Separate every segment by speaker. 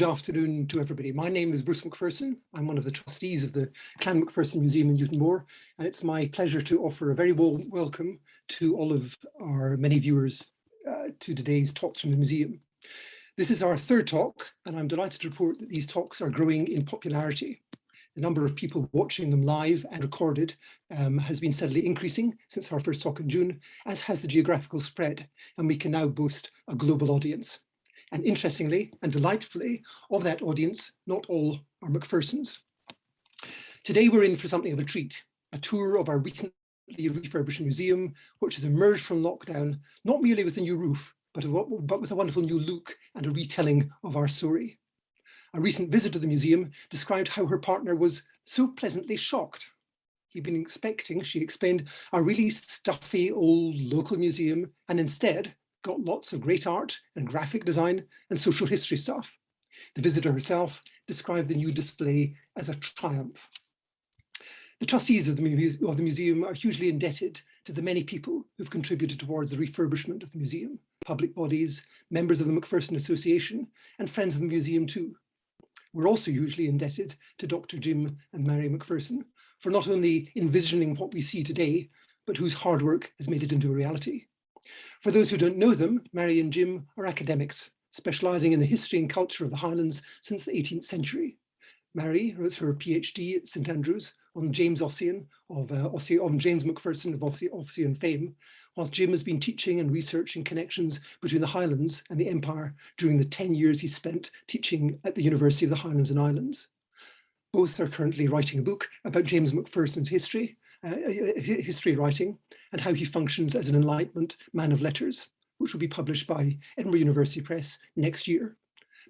Speaker 1: good afternoon to everybody. My name is Bruce McPherson. I'm one of the trustees of the Clan Macpherson Museum in Newtonmore, and it's my pleasure to offer a very warm welcome to all of our many viewers to today's talks from the museum. This is our third talk, and I'm delighted to report that these talks are growing in popularity. The number of people watching them live and recorded has been steadily increasing since our first talk in June, as has the geographical spread, and we can now boast a global audience. And interestingly and delightfully, of that audience, not all are Macphersons. Today we're in for something of a treat, a tour of our recently refurbished museum, which has emerged from lockdown, not merely with a new roof, but with a wonderful new look and a retelling of our story. A recent visit to the museum described how her partner was so pleasantly shocked. He'd been expecting, she explained, a really stuffy old local museum, and instead got lots of great art and graphic design and social history stuff. The visitor herself described the new display as a triumph. The trustees of the museum are hugely indebted to the many people who've contributed towards the refurbishment of the museum, public bodies, members of the Macpherson Association, and friends of the museum too. We're also hugely indebted to Dr. Jim and Mary Macpherson for not only envisioning what we see today, but whose hard work has made it into a reality. For those who don't know them, Mary and Jim are academics, specialising in the history and culture of the Highlands since the 18th century. Mary wrote her PhD at St Andrews on James Ossian on James Macpherson of Ossian fame, whilst Jim has been teaching and researching connections between the Highlands and the Empire during the 10 years he spent teaching at the University of the Highlands and Islands. Both are currently writing a book about James Macpherson's history writing, and how he functions as an Enlightenment man of letters, which will be published by Edinburgh University Press next year.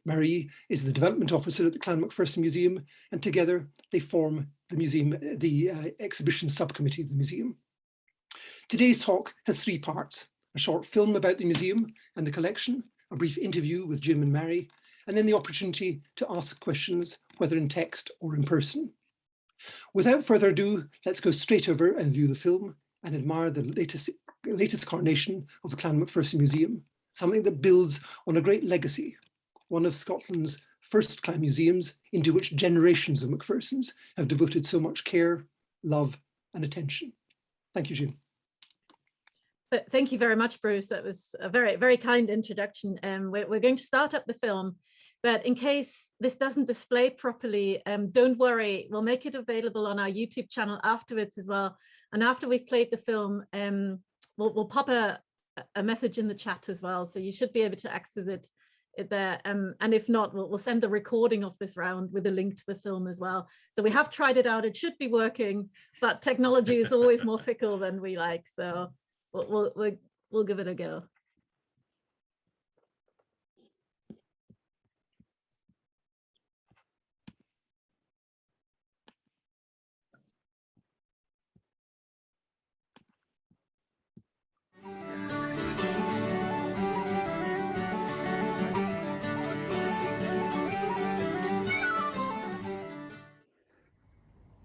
Speaker 1: Marie is the development officer at the Clan Macpherson Museum, and together they form the exhibition subcommittee of the museum. Today's talk has three parts: a short film about the museum and the collection, a brief interview with Jim and Mary, and then the opportunity to ask questions, whether in text or in person. Without further ado, let's go straight over and view the film and admire the latest carnation of the Clan Macpherson Museum, something that builds on a great legacy, one of Scotland's first clan museums into which generations of Macphersons have devoted so much care, love and attention. Thank you, Jim.
Speaker 2: Thank you very much, Bruce. That was a very, very kind introduction. We're going to start up the film, but in case this doesn't display properly, don't worry, we'll make it available on our YouTube channel afterwards as well. And after we've played the film, we'll pop a message in the chat as well. So you should be able to access it there. And if not, we'll send the recording of this round with a link to the film as well. So we have tried it out. It should be working, but technology is always more fickle than we like. So we'll give it a go.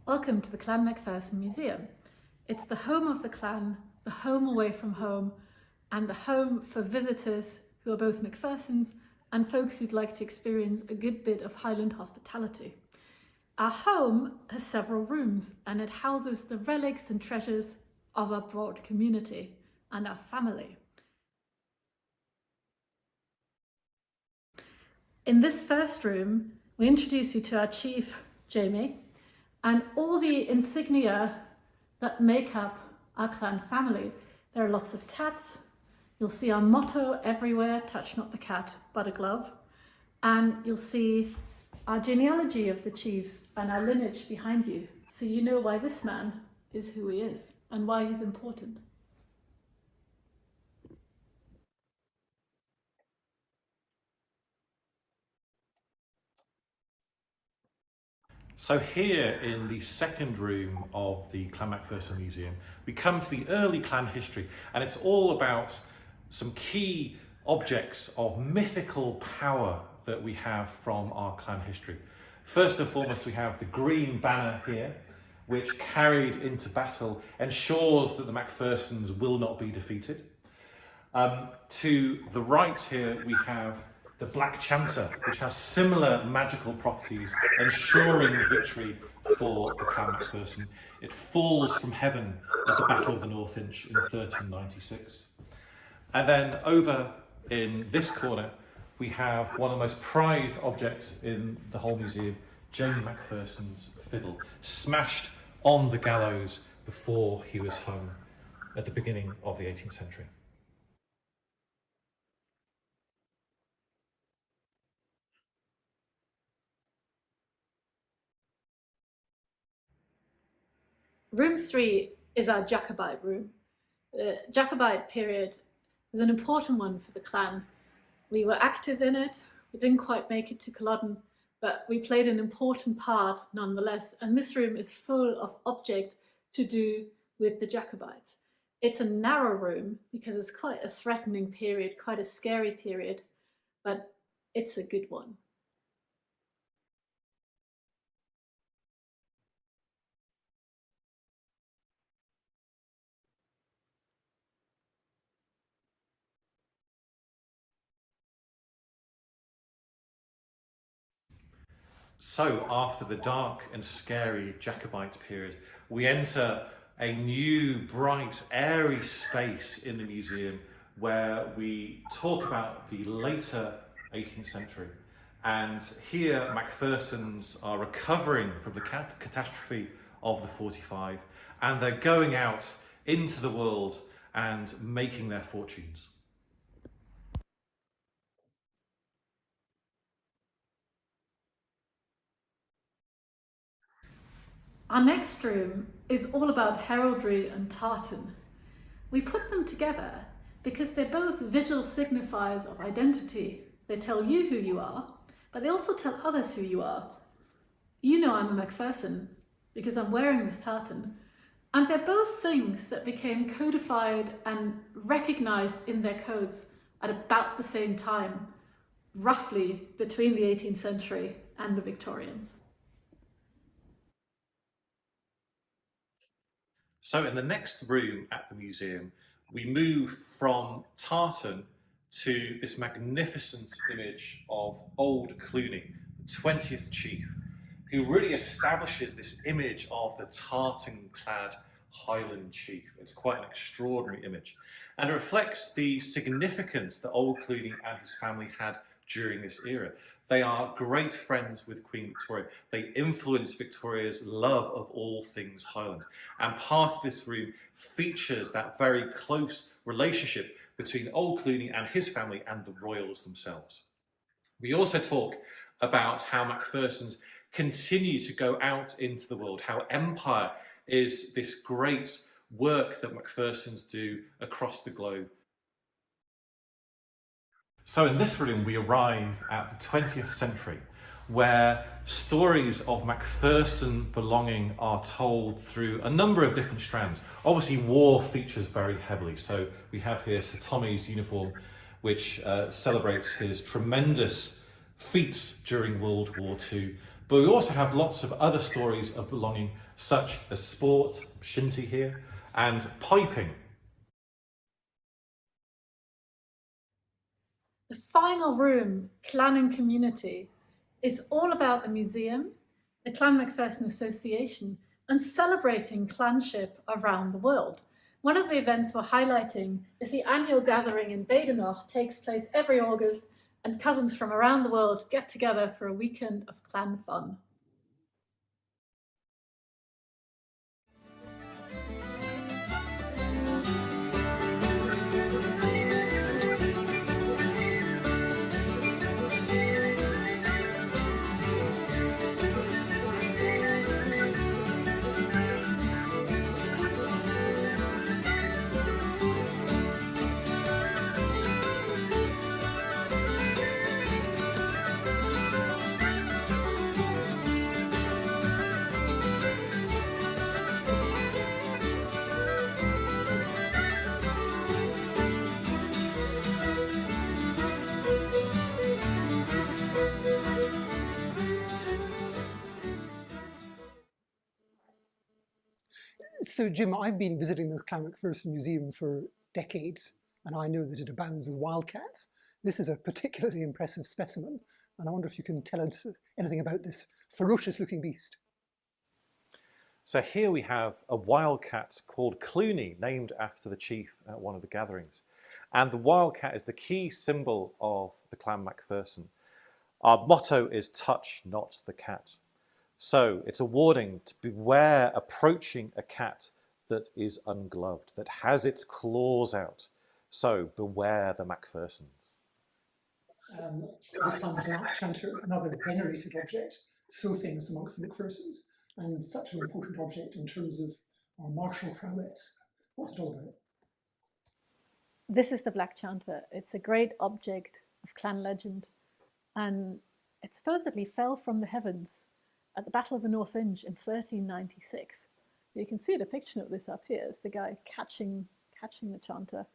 Speaker 2: Welcome to the Clan Macpherson Museum. It's the home of the clan, the home away from home, and the home for visitors who are both Macphersons and folks who'd like to experience a good bit of Highland hospitality. Our home has several rooms, and it houses the relics and treasures of our broad community and our family. In this first room, we introduce you to our chief, Jamie, and all the insignia that make up our clan family. There are lots of cats. You'll see our motto everywhere, touch not the cat, but a glove. And you'll see our genealogy of the chiefs and our lineage behind you. So you know why this man is who he is and why he's important.
Speaker 3: So here in the second room of the Clan Macpherson Museum, we come to the early clan history, and it's all about some key objects of mythical power that we have from our clan history. First and foremost, we have the green banner here, which carried into battle ensures that the Macphersons will not be defeated. To the right here, we have the Black Chanter, which has similar magical properties, ensuring victory for the Clan Macpherson. It falls from heaven at the Battle of the North Inch in 1396. And then over in this corner, we have one of the most prized objects in the whole museum, Jamie Macpherson's fiddle, smashed on the gallows before he was hung at the beginning of the 18th century.
Speaker 2: Room 3 is our Jacobite room. The Jacobite period was an important one for the clan. We were active in it. We didn't quite make it to Culloden, but we played an important part nonetheless. And this room is full of objects to do with the Jacobites. It's a narrow room because it's quite a threatening period, quite a scary period, but it's a good one.
Speaker 3: So after the dark and scary Jacobite period, we enter a new, bright, airy space in the museum where we talk about the later 18th century. And here Macphersons are recovering from the catastrophe of the 45, and they're going out into the world and making their fortunes.
Speaker 2: Our next room is all about heraldry and tartan. We put them together because they're both visual signifiers of identity. They tell you who you are, but they also tell others who you are. You know I'm a Macpherson because I'm wearing this tartan, and they're both things that became codified and recognized in their codes at about the same time, roughly between the 18th century and the Victorians.
Speaker 3: So in the next room at the museum, we move from tartan to this magnificent image of Old Cluny, the 20th chief, who really establishes this image of the tartan-clad Highland chief. It's quite an extraordinary image, and it reflects the significance that Old Cluny and his family had during this era. They are great friends with Queen Victoria. They influence Victoria's love of all things Highland. And part of this room features that very close relationship between Old Cluny and his family and the royals themselves. We also talk about how Macphersons continue to go out into the world, how empire is this great work that Macphersons do across the globe. So in this room, we arrive at the 20th century, where stories of Macpherson belonging are told through a number of different strands. Obviously, war features very heavily. So we have here Sir Tommy's uniform, which celebrates his tremendous feats during World War II. But we also have lots of other stories of belonging, such as sport, shinty here, and piping.
Speaker 2: The final room, Clan and Community, is all about the museum, the Clan Macpherson Association, and celebrating clanship around the world. One of the events we're highlighting is the annual gathering in Badenoch. Takes place every August, and cousins from around the world get together for a weekend of clan fun.
Speaker 1: So, Jim, I've been visiting the Clan Macpherson Museum for decades, and I know that it abounds with wildcats. This is a particularly impressive specimen, and I wonder if you can tell us anything about this ferocious-looking beast.
Speaker 3: So here we have a wildcat called Clooney, named after the chief at one of the gatherings. And the wildcat is the key symbol of the Clan Macpherson. Our motto is touch not the cat. So it's a warning to beware approaching a cat that is ungloved, that has its claws out. So beware the Macphersons.
Speaker 1: The Sun Black Chanter, another venerated object, so famous amongst the Macphersons, and such an important object in terms of our martial prowess. What's it all about?
Speaker 2: This is the Black Chanter. It's a great object of clan legend, and it supposedly fell from the heavens at the Battle of the North Inge in 1396. You can see a depiction of this up here. It's the guy catching the chanter.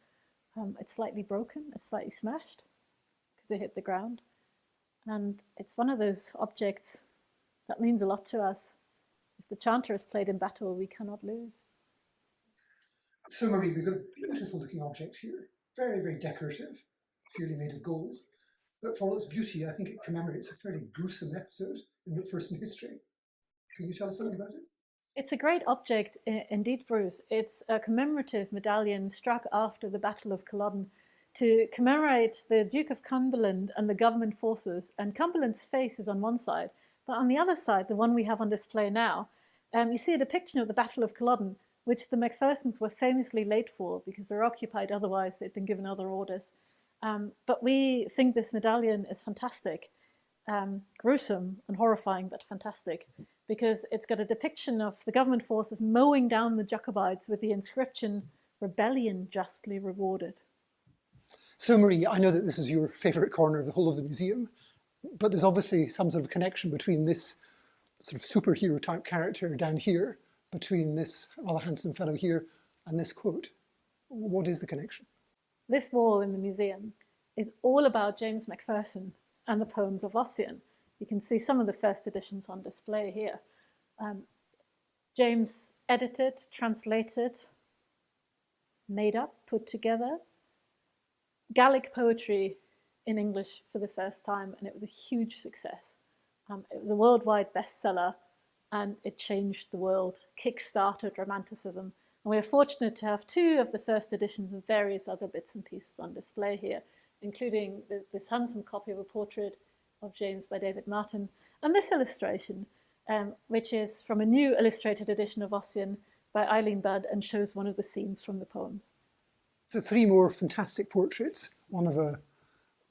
Speaker 2: It's slightly broken, it's slightly smashed because it hit the ground. And it's one of those objects that means a lot to us. If the chanter is played in battle, we cannot lose.
Speaker 1: So Marie, we've got a beautiful looking object here, very, very decorative, clearly made of gold. But for all its beauty, I think it commemorates a fairly gruesome episode in Macpherson history. Can you tell us something about it?
Speaker 2: It's a great object indeed, Bruce. It's a commemorative medallion struck after the Battle of Culloden to commemorate the Duke of Cumberland and the government forces. And Cumberland's face is on one side, but on the other side, the one we have on display now, you see a depiction of the Battle of Culloden, which the Macphersons were famously late for because they were occupied, otherwise they'd been given other orders. But we think this medallion is fantastic, gruesome and horrifying, but fantastic, because it's got a depiction of the government forces mowing down the Jacobites with the inscription, "Rebellion justly rewarded."
Speaker 1: So Marie, I know that this is your favourite corner of the whole of the museum, but there's obviously some sort of connection between this sort of superhero type character down here, between this rather handsome fellow here and this quote. What is the connection?
Speaker 2: This wall in the museum is all about James Macpherson and the poems of Ossian. You can see some of the first editions on display here. James edited, translated, made up, put together Gallic poetry in English for the first time, and it was a huge success. It was a worldwide bestseller, and it changed the world, kick-started Romanticism. And we're fortunate to have two of the first editions of various other bits and pieces on display here, including this handsome copy of a portrait of James by David Martin, and this illustration, which is from a new illustrated edition of Ossian by Eileen Budd and shows one of the scenes from the poems.
Speaker 1: So three more fantastic portraits, one of a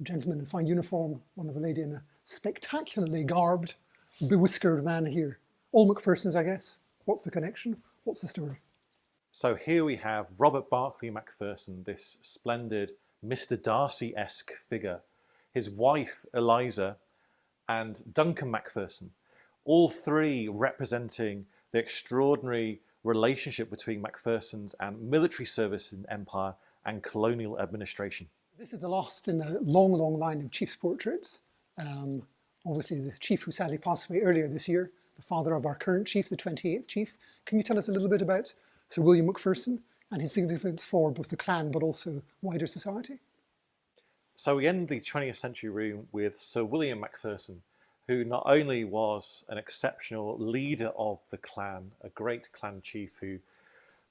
Speaker 1: gentleman in fine uniform, one of a lady in a spectacularly garbed, bewhiskered man here. All Macphersons, I guess. What's the connection? What's the story?
Speaker 3: So here we have Robert Barclay Macpherson, this splendid Mr. Darcy-esque figure, his wife Eliza, and Duncan Macpherson, all three representing the extraordinary relationship between Macphersons and military service in empire and colonial administration.
Speaker 1: This is the last in a long, long line of chiefs' portraits. Obviously the chief who sadly passed away earlier this year, the father of our current chief, the 28th chief. Can you tell us a little bit about Sir William Macpherson and his significance for both the clan but also wider society?
Speaker 3: So we end the 20th century room with Sir William Macpherson, who not only was an exceptional leader of the clan, a great clan chief who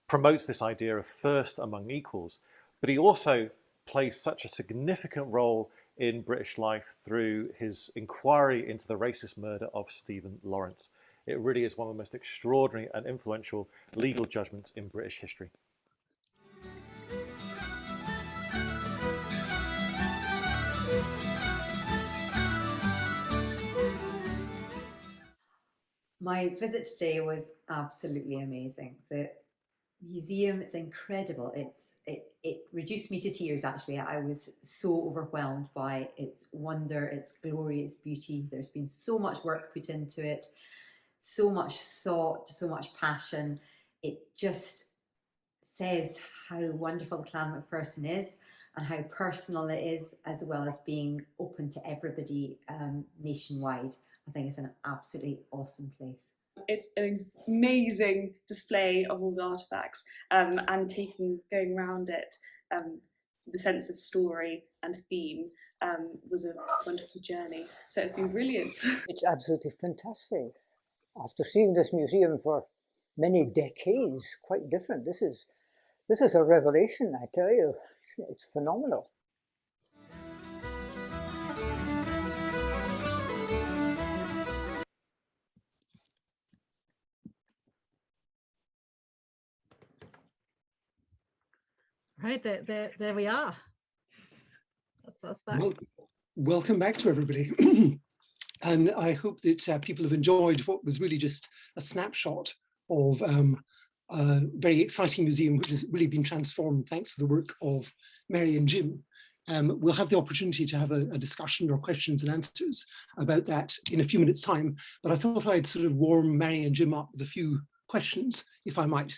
Speaker 3: promotes this idea of first among equals, but he also plays such a significant role in British life through his inquiry into the racist murder of Stephen Lawrence. It really is one of the most extraordinary and influential legal judgments in British history.
Speaker 4: My visit today was absolutely amazing. The museum is incredible. It reduced me to tears, actually. I was so overwhelmed by its wonder, its glory, its beauty. There's been so much work put into it, so much thought, so much passion. It just says how wonderful Clan Macpherson is and how personal it is, as well as being open to everybody nationwide. I think it's an absolutely awesome place.
Speaker 5: It's an amazing display of all the artefacts, and going around it, the sense of story and theme was a wonderful journey. So it's been brilliant.
Speaker 6: It's absolutely fantastic. After seeing this museum for many decades, quite different. This is a revelation, I tell you. It's phenomenal.
Speaker 2: Right, there we are. That's us back.
Speaker 1: Well, welcome back to everybody. And I hope that people have enjoyed what was really just a snapshot of a very exciting museum, which has really been transformed thanks to the work of Mary and Jim. We'll have the opportunity to have a discussion or questions and answers about that in a few minutes' time. But I thought I'd sort of warm Mary and Jim up with a few questions, if I might.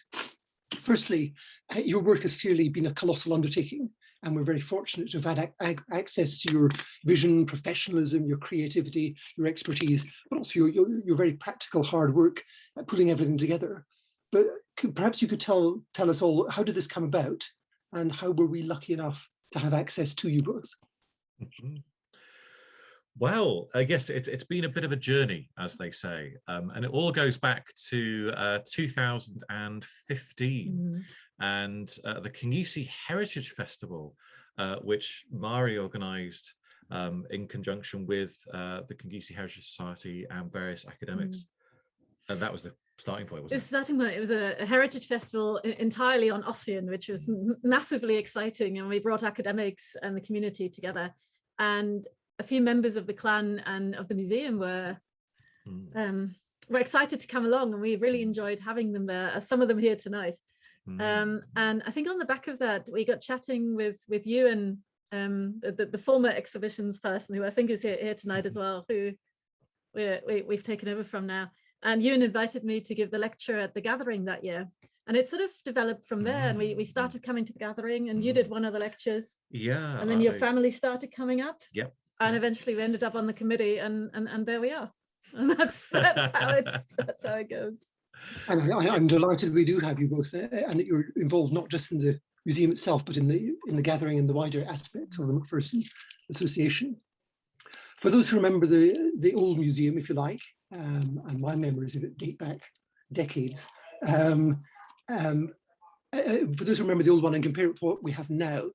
Speaker 1: Firstly, your work has clearly been a colossal undertaking, and we're very fortunate to have had access to your vision, professionalism, your creativity, your expertise, but also your very practical hard work at pulling everything together. But perhaps you could tell us all, how did this come about, and how were we lucky enough to have access to you both?
Speaker 3: Mm-hmm. Well, I guess it's been a bit of a journey, as they say, and it all goes back to 2015 and the Kingisi Heritage Festival, which Mari organised in conjunction with the Kingisi Heritage Society and various academics. And that was the starting point, wasn't it?
Speaker 2: Starting point. It was a heritage festival entirely on Ossian, which was massively exciting, and we brought academics and the community together. And a few members of the clan and of the museum were excited to come along, and we really enjoyed having them there, as some of them here tonight. And I think on the back of that, we got chatting with you and the former exhibitions person, who I think is here tonight as well, who we've taken over from now. And Ewan invited me to give the lecture at the gathering that year. And it sort of developed from there, and we started coming to the gathering, and you did one of the lectures.
Speaker 3: Yeah.
Speaker 2: And then your family started coming up.
Speaker 3: Yep.
Speaker 2: And eventually we ended up on the committee, and there we are. And that's how it goes.
Speaker 1: And I'm delighted we do have you both there, and that you're involved not just in the museum itself, but in the gathering and the wider aspects of the Macpherson Association. For those who remember the old museum, if you like, and my memories of it date back decades. For those who remember the old one and compare it to what we have now,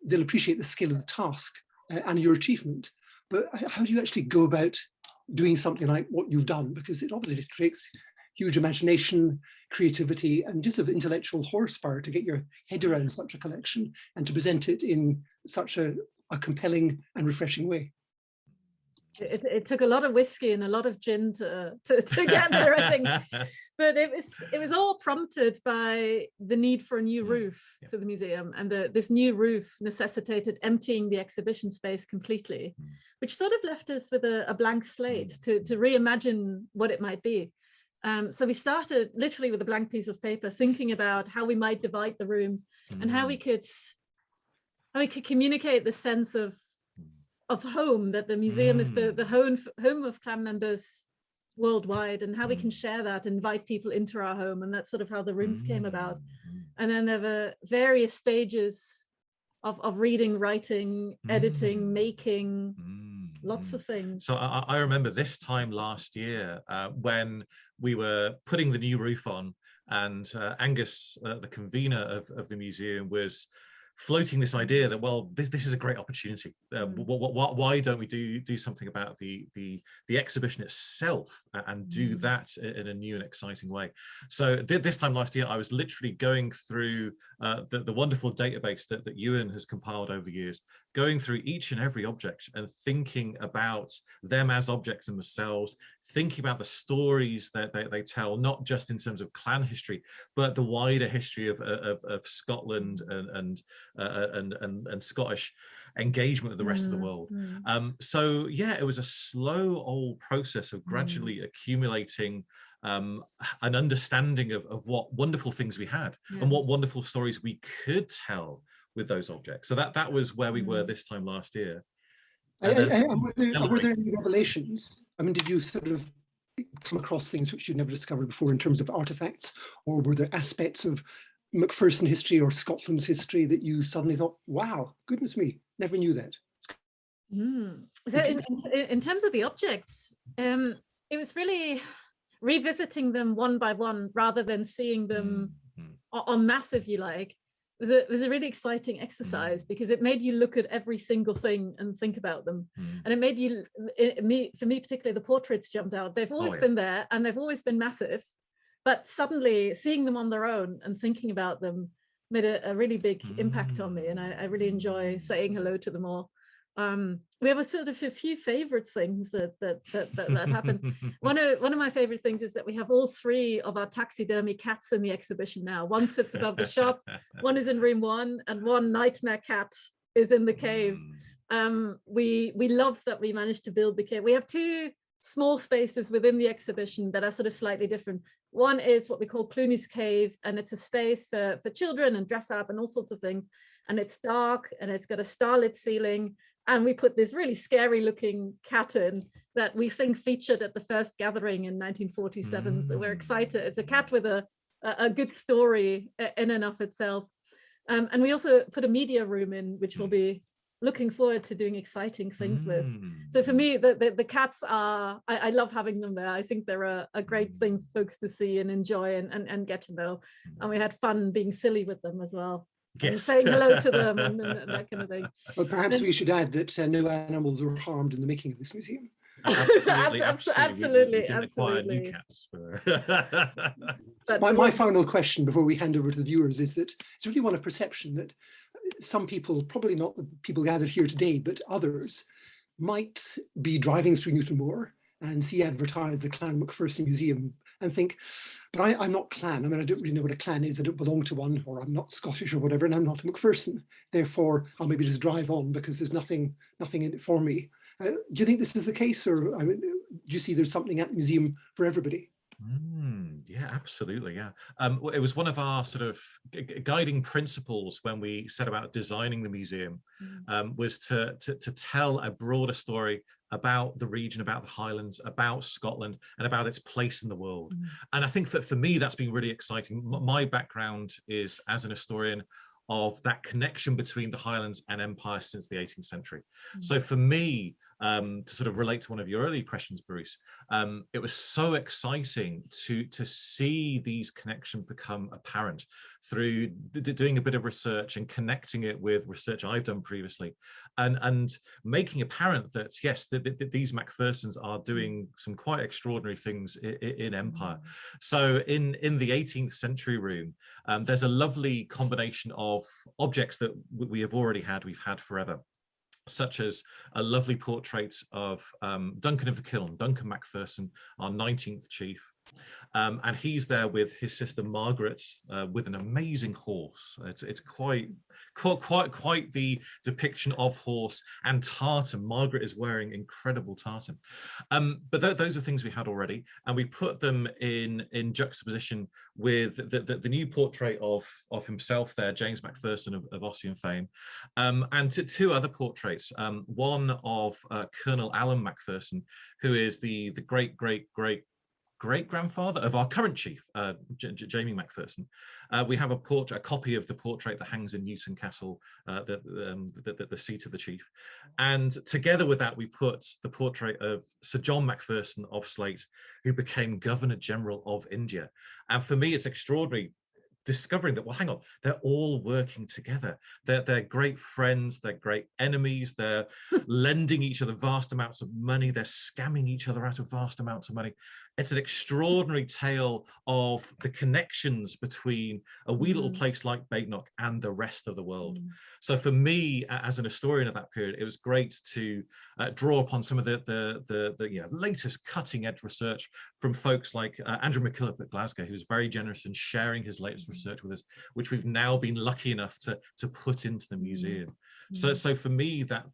Speaker 1: they'll appreciate the scale of the task and your achievement. But how do you actually go about doing something like what you've done? Because it obviously takes huge imagination, creativity, and just of intellectual horsepower to get your head around such a collection and to present it in such a compelling and refreshing way.
Speaker 2: It took a lot of whiskey and a lot of gin to get there, I think. But it was all prompted by the need for a new roof for the museum, and this new roof necessitated emptying the exhibition space completely, which sort of left us with a blank slate to reimagine what it might be. So we started literally with a blank piece of paper, thinking about how we might divide the room and how we could communicate the sense of home, that the museum is the home of clan members worldwide, and how we can share that, invite people into our home. And that's sort of how the rooms came about. And then there were various stages of reading, writing, editing, making, lots of things.
Speaker 3: So I remember this time last year when we were putting the new roof on, and Angus, the convener of the museum, was floating this idea that, well, this is a great opportunity. Why don't we do something about the exhibition itself and do that in a new and exciting way? So this time last year, I was literally going through the wonderful database that Ewan has compiled over the years, going through each and every object and thinking about them as objects themselves, thinking about the stories that they tell, not just in terms of clan history, but the wider history of Scotland and Scottish engagement with the rest of the world. So yeah, it was a slow old process of gradually accumulating an understanding of what wonderful things we had and what wonderful stories we could tell with those objects. So that was where we were this time last year.
Speaker 1: Were there any revelations? I mean, did you sort of come across things which you'd never discovered before in terms of artifacts, or were there aspects of Macpherson history or Scotland's history that you suddenly thought, wow, goodness me, never knew that?
Speaker 2: So in terms of the objects, it was really revisiting them one by one rather than seeing them en masse, if you like. It was a really exciting exercise because it made you look at every single thing and think about them. And it made you, for me particularly, the portraits jumped out. They've always been there and they've always been massive, but suddenly seeing them on their own and thinking about them made a really big impact on me. And I really enjoy saying hello to them all. We have a sort of a few favorite things that happened. One of my favorite things is that we have all three of our taxidermy cats in the exhibition now. One sits above the shop, one is in room 1, and one nightmare cat is in the cave. We love that we managed to build the cave. We have 2 small spaces within the exhibition that are sort of slightly different. One is what we call Clooney's Cave, and it's a space for children and dress up and all sorts of things. And it's dark and it's got a starlit ceiling. And we put this really scary looking cat in that we think featured at the first gathering in 1947. So we're excited. It's a cat with a good story in and of itself. And we also put a media room in, which we'll be looking forward to doing exciting things with. So for me, the cats are, I love having them there. I think they're a great thing for folks to see and enjoy and get to know. And we had fun being silly with them as well. Yes. And saying hello to them and that kind of thing.
Speaker 1: Well, perhaps we should add that no animals were harmed in the making of this museum.
Speaker 2: Absolutely.
Speaker 3: New cats.
Speaker 2: But
Speaker 1: my final question before we hand over to the viewers is that it's really one of perception that some people, probably not the people gathered here today, but others might be driving through Newtonmore and see advertised the Clan Macpherson Museum and think, but I'm not Clan. I mean, I don't really know what a clan is. I don't belong to one, or I'm not Scottish or whatever, and I'm not a Macpherson. Therefore, I'll maybe just drive on because there's nothing in it for me. Do you think this is the case, or I mean, do you see there's something at the museum for everybody?
Speaker 3: Yeah, absolutely. Yeah, it was one of our sort of guiding principles when we set about designing the museum, was to tell a broader story about the region, about the Highlands, about Scotland, and about its place in the world. And I think that for me, that's been really exciting. My background is as an historian of that connection between the Highlands and Empire since the 18th century. So for me, to sort of relate to one of your earlier questions, Bruce, it was so exciting to see these connections become apparent through doing a bit of research and connecting it with research I've done previously, and making apparent that yes, these Macphersons are doing some quite extraordinary things in Empire. So in the 18th century room, there's a lovely combination of objects that we've had forever, such as a lovely portrait of Duncan of the Kiln, Duncan Macpherson, our 19th chief. And he's there with his sister Margaret, with an amazing horse. It's quite the depiction of horse and tartan. Margaret is wearing incredible tartan. But those are things we had already, and we put them in juxtaposition with the new portrait of himself there, James Macpherson of Ossian fame, and two other portraits. One of Colonel Alan Macpherson, who is the great-grandfather of our current chief, Jamie Macpherson. We have a copy of the portrait that hangs in Newton Castle, the seat of the chief. And together with that, we put the portrait of Sir John Macpherson of Slate, who became Governor General of India. And for me, it's extraordinary discovering that, well, hang on, they're all working together. They're great friends, they're great enemies, they're lending each other vast amounts of money, they're scamming each other out of vast amounts of money. It's an extraordinary tale of the connections between a wee little place like Badenoch and the rest of the world. So for me, as an historian of that period, it was great to draw upon some of the latest cutting edge research from folks like Andrew McKillop at Glasgow, who was very generous in sharing his latest research with us, which we've now been lucky enough to put into the museum. So for me, that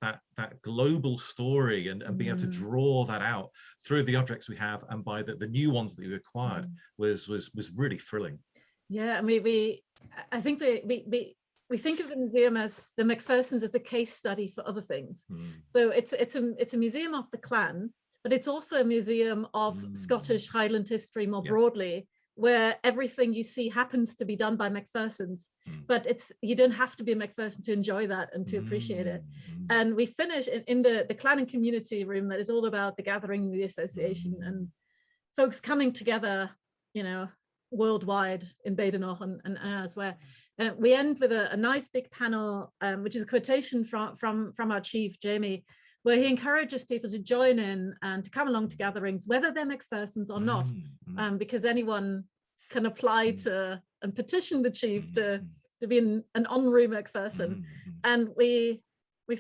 Speaker 3: global story and being able to draw that out through the objects we have and by the new ones that we acquired was really thrilling.
Speaker 2: Yeah, and I think we think of the museum as the Macphersons as a case study for other things. So it's a museum of the clan, but it's also a museum of Scottish Highland history more broadly, where everything you see happens to be done by Macpherson's, but you don't have to be a Macpherson to enjoy that and to appreciate it. And we finish in the clan and community room that is all about the gathering, the association, and folks coming together, you know, worldwide in Badenoch and as where we end with a nice big panel, which is a quotation from our chief, Jamie, where he encourages people to join in and to come along to gatherings, whether they're Macphersons or not, because anyone can apply to and petition the chief to be an honorary Macpherson. And we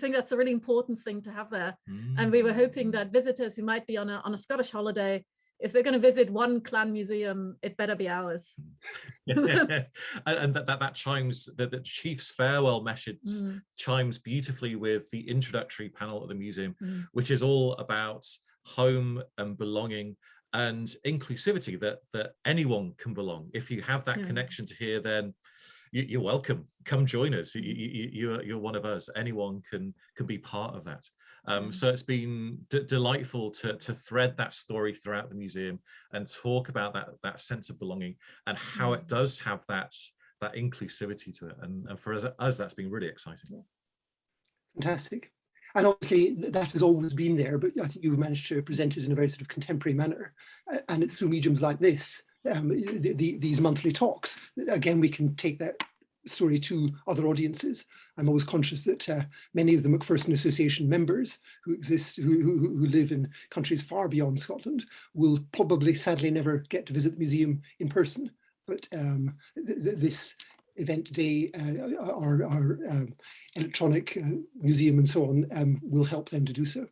Speaker 2: think that's a really important thing to have there. And we were hoping that visitors who might be on a Scottish holiday, if they're going to visit one clan museum, it better be ours.
Speaker 3: And that chimes, the chief's farewell message chimes beautifully with the introductory panel of the museum, which is all about home and belonging and inclusivity, that anyone can belong. If you have that connection to here, then you're welcome. Come join us. You're one of us. Anyone can be part of that. So it's been delightful to thread that story throughout the museum and talk about that sense of belonging and how it does have that inclusivity to it. And for us, that's been really exciting.
Speaker 1: Fantastic. And obviously that has always been there, but I think you've managed to present it in a very sort of contemporary manner. And it's through mediums like this, these monthly talks, again, we can take that story to other audiences. I'm always conscious that many of the Macpherson Association members who live in countries far beyond Scotland will probably sadly never get to visit the museum in person. But this event day, our electronic museum and so on will help them to do so.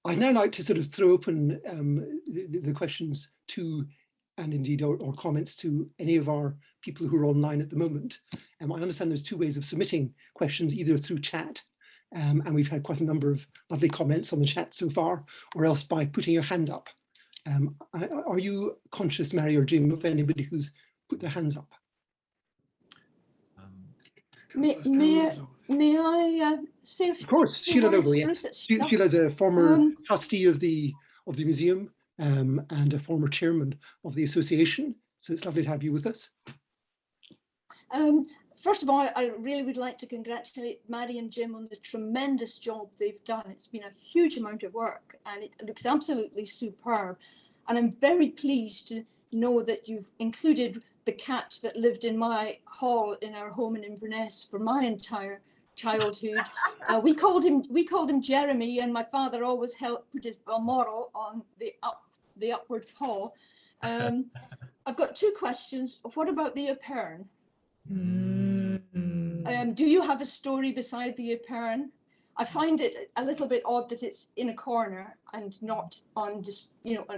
Speaker 1: I'd now like to sort of throw open the questions to, and indeed or comments to any of our people who are online at the moment. I understand there's two ways of submitting questions, either through chat, and we've had quite a number of lovely comments on the chat so far, or else by putting your hand up. Are you conscious, Mary or Jim, of anybody who's put their hands up?
Speaker 7: May I say?
Speaker 1: Of course, Sheila Noble, yes. Sheila's a former trustee of the museum and a former chairman of the association. So it's lovely to have you with us.
Speaker 7: First of all, I really would like to congratulate Mary and Jim on the tremendous job they've done. It's been a huge amount of work and it looks absolutely superb. And I'm very pleased to know that you've included the cat that lived in my hall in our home in Inverness for my entire childhood. We called him Jeremy, and my father always put his Balmoral on the upward paw. I've got two questions. What about the Epern? Do you have a story beside the Epern? I find it a little bit odd that it's in a corner and not on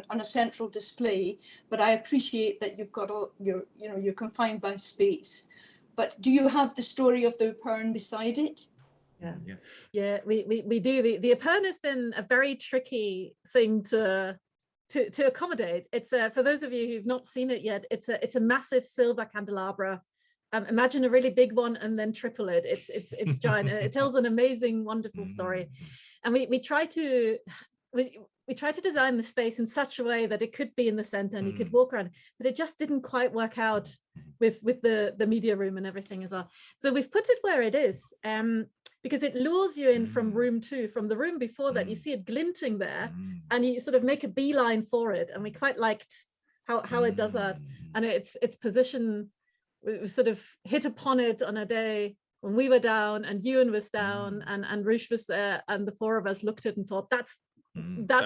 Speaker 7: on a central display, but I appreciate that you've got you're confined by space. But do you have the story of the Epern beside it?
Speaker 2: Yeah, we do. The Epern has been a very tricky thing to accommodate. It's for those of you who've not seen it yet, it's a massive silver candelabra. Imagine a really big one and then triple it. It's giant. And it tells an amazing, wonderful story. And we try to design the space in such a way that it could be in the center and you could walk around, but it just didn't quite work out with the media room and everything as well. So we've put it where it is because it lures you in from room 2. From the room before that, you see it glinting there and you sort of make a beeline for it. And we quite liked how it does that. And its position, we sort of hit upon it on a day when we were down and Ewan was down and Rush was there, and the four of us looked at it and thought that's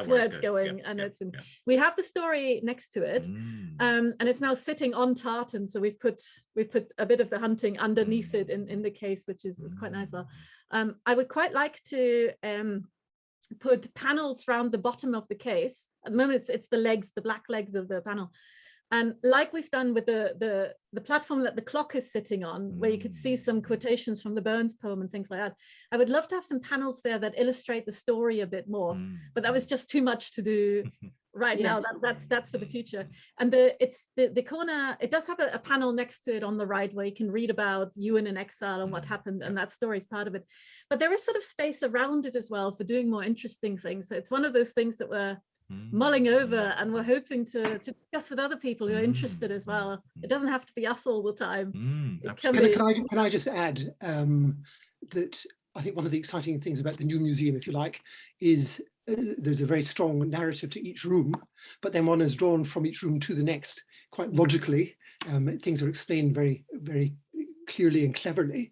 Speaker 2: where it's going. And it's been, we have the story next to it, and it's now sitting on tartan, so we've put a bit of the hunting underneath it in the case, which is quite nice. Well, I would quite like to put panels around the bottom of the case. At the moment it's the legs, the black legs of the panel. And like we've done with the platform that the clock is sitting on, where you could see some quotations from the Burns poem and things like that, I would love to have some panels there that illustrate the story a bit more. But that was just too much to do right now.
Speaker 7: Yes.
Speaker 2: That's for the future. And the corner, it does have a panel next to it on the right where you can read about Ewan in exile and what happened, and that story is part of it. But there is sort of space around it as well for doing more interesting things. So it's one of those things that we're mulling over, and we're hoping to discuss with other people who are interested as well. It doesn't have to be us all the time. It can be.
Speaker 1: Can I just add that I think one of the exciting things about the new museum, if you like, is there's a very strong narrative to each room, but then one is drawn from each room to the next quite logically. Things are explained very, very clearly and cleverly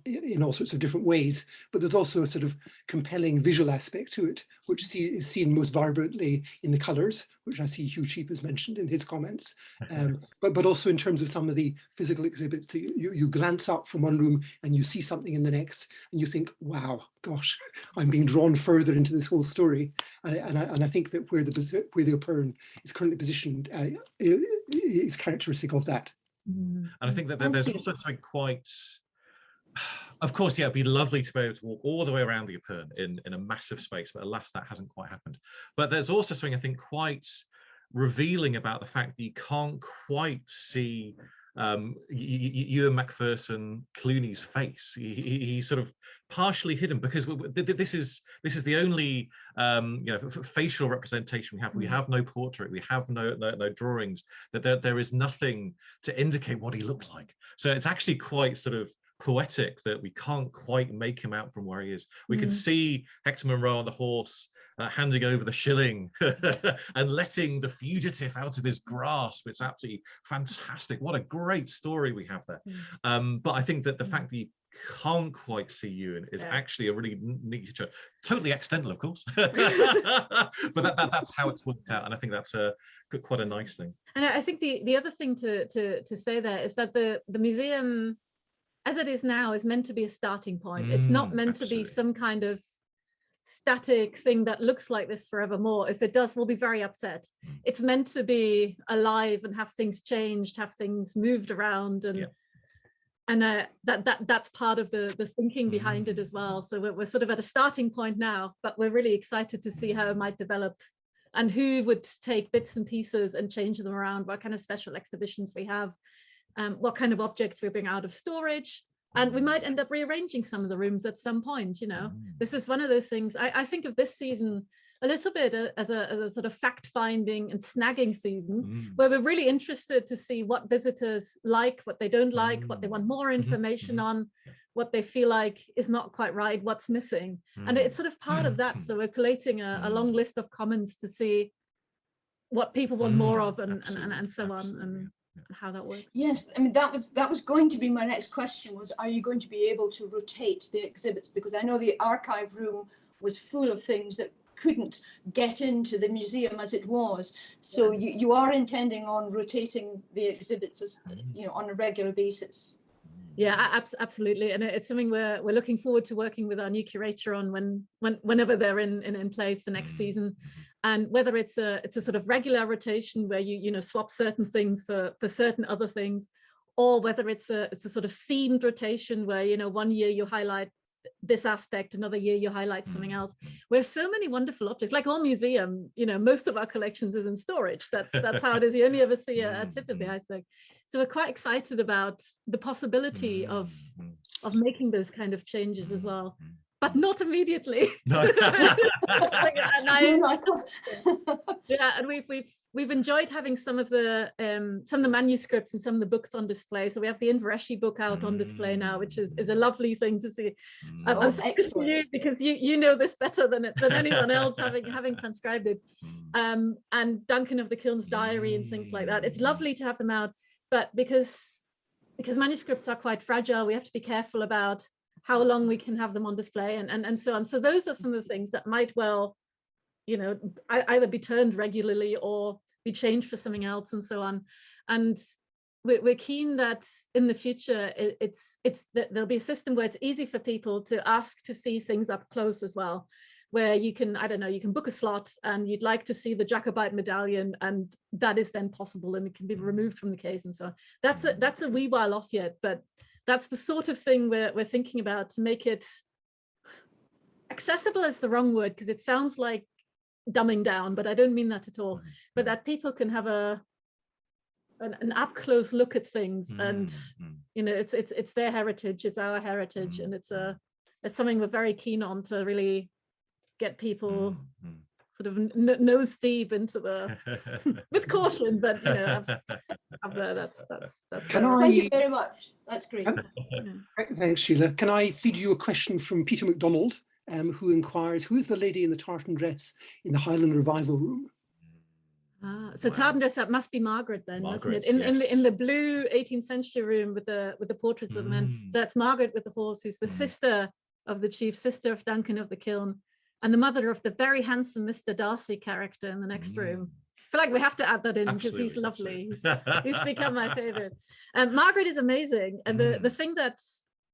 Speaker 1: in all sorts of different ways, but there's also a sort of compelling visual aspect to it, which is seen most vibrantly in the colours, which I see Hugh Sheep has mentioned in his comments, but also in terms of some of the physical exhibits. So you glance up from one room and you see something in the next, and you think, wow, gosh, I'm being drawn further into this whole story. And I think that where the O'Purn is currently positioned is characteristic of that.
Speaker 8: And I think that there's also something quite, of course, yeah, it'd be lovely to be able to walk all the way around the O'Purn in a massive space, but alas, that hasn't quite happened. But there's also something I think quite revealing about the fact that you can't quite see Ewan Macpherson Clooney's face. He's sort of partially hidden because this is the only facial representation we have. We have no portrait, we have no drawings. That there is nothing to indicate what he looked like. So it's actually quite sort of poetic that we can't quite make him out from where he is. We can see Hector Munro on the horse handing over the shilling and letting the fugitive out of his grasp. It's absolutely fantastic. What a great story we have there. But I think that the fact that you can't quite see Ewan is actually a really neat feature. Totally accidental, of course, but that's how it's worked out, and I think that's quite a nice thing.
Speaker 2: And I think the other thing to say there is that the museum, as it is now, is meant to be a starting point. It's not meant to be some kind of static thing that looks like this forevermore. If it does, we'll be very upset. It's meant to be alive and have things changed, have things moved around, and that's part of the thinking behind it as well. So we're sort of at a starting point now, but we're really excited to see how it might develop and who would take bits and pieces and change them around, what kind of special exhibitions we have, what kind of objects we bring out of storage. And we might end up rearranging some of the rooms at some point. This is one of those things. I think of this season a little bit as a sort of fact-finding and snagging season, where we're really interested to see what visitors like, what they don't like, what they want more information on, what they feel like is not quite right, what's missing. And it's sort of part of that. So we're collating a long list of comments to see what people want more of and so on. And how that works.
Speaker 7: Yes, I mean that was going to be my next question, was are you going to be able to rotate the exhibits? Because I know the archive room was full of things that couldn't get into the museum as it was. So you are intending on rotating the exhibits as on a regular basis.
Speaker 2: Yeah, absolutely, and it's something we're looking forward to working with our new curator on whenever they're in place for next season, and whether it's a sort of regular rotation where you swap certain things for certain other things, or whether it's a sort of themed rotation where one year you highlight this aspect, another year you highlight something else. We have so many wonderful objects, like all museum, most of our collections is in storage. That's how it is. You only ever see a tip of the iceberg. So we're quite excited about the possibility of making those kind of changes as well, but not immediately. And we've enjoyed having some of the manuscripts and some of the books on display. So we have the Invereshi book out on display now, which is a lovely thing to see. I'm excellent you because you know this better than anyone else, having transcribed it. And Duncan of the Kiln's diary and things like that. It's lovely to have them out, but because manuscripts are quite fragile, we have to be careful about how long we can have them on display and so on. So those are some of the things that might well either be turned regularly or be changed for something else and so on. And we're keen that in the future it's that there'll be a system where it's easy for people to ask to see things up close as well, where you can, you can book a slot and you'd like to see the Jacobite medallion, and that is then possible and it can be removed from the case and so on. That's a wee while off yet, but that's the sort of thing we're thinking about to make it accessible is the wrong word, because it sounds like dumbing down, but I don't mean that at all. But that people can have an up close look at things, and you know, it's their heritage, it's our heritage, and it's something we're very keen on to really get people sort of nose deep into the with caution, but you know, up there. That's
Speaker 7: Thank you very much. That's great.
Speaker 1: Thanks, Sheila. Can I feed you a question from Peter MacDonald, who inquires, who is the lady in the tartan dress in the Highland Revival Room?
Speaker 2: So tartan dress, that must be Margaret then,
Speaker 8: Margaret,
Speaker 2: mustn't it?
Speaker 8: yes.
Speaker 2: In the blue 18th century room with the portraits of men. So that's Margaret with the horse, who's the sister of the chief, sister of Duncan of the Kiln, and the mother of the very handsome Mr. Darcy character in the next room. I feel like we have to add that in because he's lovely. He's become my favorite. Margaret is amazing, and the thing